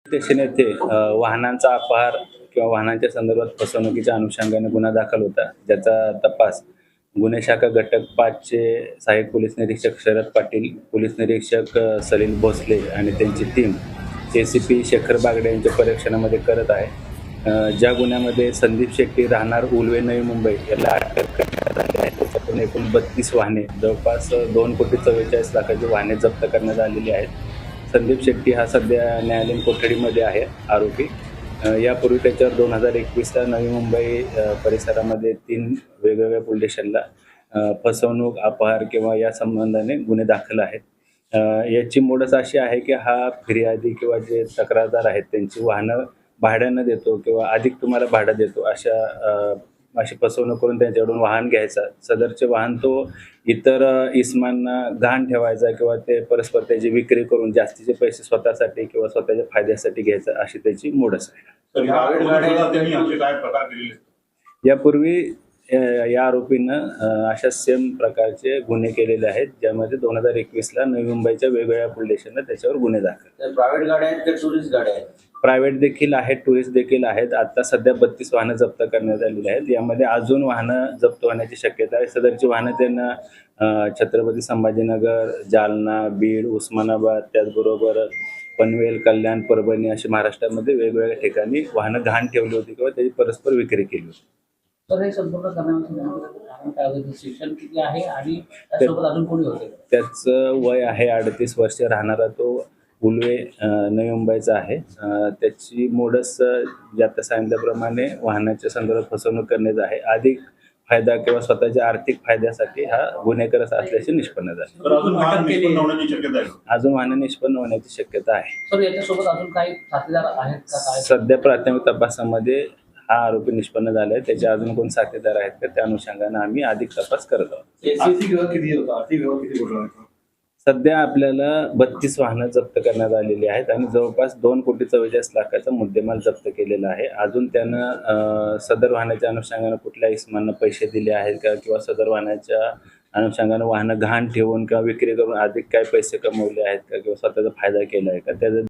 Station येथे वाहनांचा अपहार किंवा वाहनांच्या संदर्भात फसवणुकीच्या अनुषंगाने गुन्हा दाखल होता, ज्याचा तपास गुन्हे शाखा घटक 5 चे सहाय्यक पोलीस निरीक्षक शरद पाटील, पोलीस निरीक्षक सलील भोसले आणि त्यांची टीम एसीपी शेखर बागडे यांच्या पर्यवेक्षणामध्ये करत आहे. ज्या गुन्ह्यामध्ये संदीप शेट्टी राहणार उलवे, नवी मुंबई याला अटक करण्यात आली आहे. त्याच्याकडून एकूण 32 वाहने, जवळपास 2,44,00,000ची वाहने जप्त करण्यात आलेली आहेत. संदीप शेट्टी हा सध्या न्यायालयीन कोठडीमध्ये आहे आरोपी. यापूर्वी त्याच्यावर 2021ला नवी मुंबई परिसरामध्ये 3 वेगवेगळ्या पोलीस स्टेशनला फसवणूक, अपहार किंवा या संबंधाने गुन्हे दाखल आहेत. याची मोडच अशी आहे की हा फिर्यादी किंवा जे तक्रारदार आहेत त्यांची वाहनं भाड्यानं देतो किंवा अधिक तुम्हाला भाडं देतो अशी फसवणूक करून त्यांच्याकडून वाहन घ्यायचा. सदरचे वाहन तो इतर इसमांना गहाण ठेवायचा किंवा ते परस्पर त्याची विक्री करून जास्तीचे पैसे स्वतःसाठी किंवा स्वतःच्या फायद्यासाठी घ्यायचा, अशी त्याची मोडच आहे. यापूर्वी या आरोपीनं अशा सेम प्रकारचे गुन्हे केलेले आहेत, ज्यामध्ये 2021ला नवी मुंबईच्या वेगवेगळ्या पोलीस स्टेशनला त्याच्यावर गुन्हे दाखल. प्रायव्हेट गाड्या आहेत का टुरिस्ट गाड्या आहेत? प्रायव्हेट देखील आहेत, टुरिस्ट देखील आहेत. आता सध्या 32 वाहनं जप्त करण्यात आलेली आहेत. यामध्ये अजून वाहनं जप्त होण्याची शक्यता आहे. सदरची वाहनं त्यांना छत्रपती संभाजीनगर, जालना, बीड, उस्मानाबाद, त्याचबरोबर पनवेल, कल्याण, परभणी अशी महाराष्ट्रामध्ये वेगवेगळ्या ठिकाणी वाहनं गहाण ठेवली होती किंवा त्याची परस्पर विक्री केली होती. तर हे संपूर्ण करण्याचं काय होतं? शिक्षण किती आहे आणि त्यासोबत अजून कोणी होते? त्याचं वय आहे 38 वर्ष. राहणारा तो उलवे, नवी मुंबईचा आहे. त्याची मोडस आता सांगितल्याप्रमाणे वाहनाच्या संदर्भात फसवणूक करण्याचं आहे. अधिक फायदा किंवा स्वतःच्या आर्थिक फायद्यासाठी हा गुन्हेगार असल्याचे निष्पन्न झाले. अजून वाहनं निष्पन्न होण्याची शक्यता आहे. सर, याच्यासोबत अजून काही साथीदार आहेत का? काय सध्या प्राथमिक तपासामध्ये हा आरोपी निष्पन्न झाला आहे. त्याचे अजून कोण साथीदार आहेत का, त्या अनुषंगाने आम्ही अधिक तपास करत आहोत. आर्थिक व्यवहार किती होता? आर्थिक व्यवहार किती होता? सध्या आपल्याला 32 वाहनं जप्त करण्यात आलेली आहेत आणि जवळपास 2,44,00,000चा मुद्देमाल जप्त केलेला आहे. अजून त्यानं सदर वाहनाच्या अनुषंगाने कुठल्या इसमांना पैसे दिले आहेत का किंवा सदर वाहनाच्या अनुषंगाने वाहनं गहाण ठेवून किंवा विक्री करून अधिक काय पैसे कमवले आहेत का किंवा स्वतःचा फायदा केला आहे का, त्याचं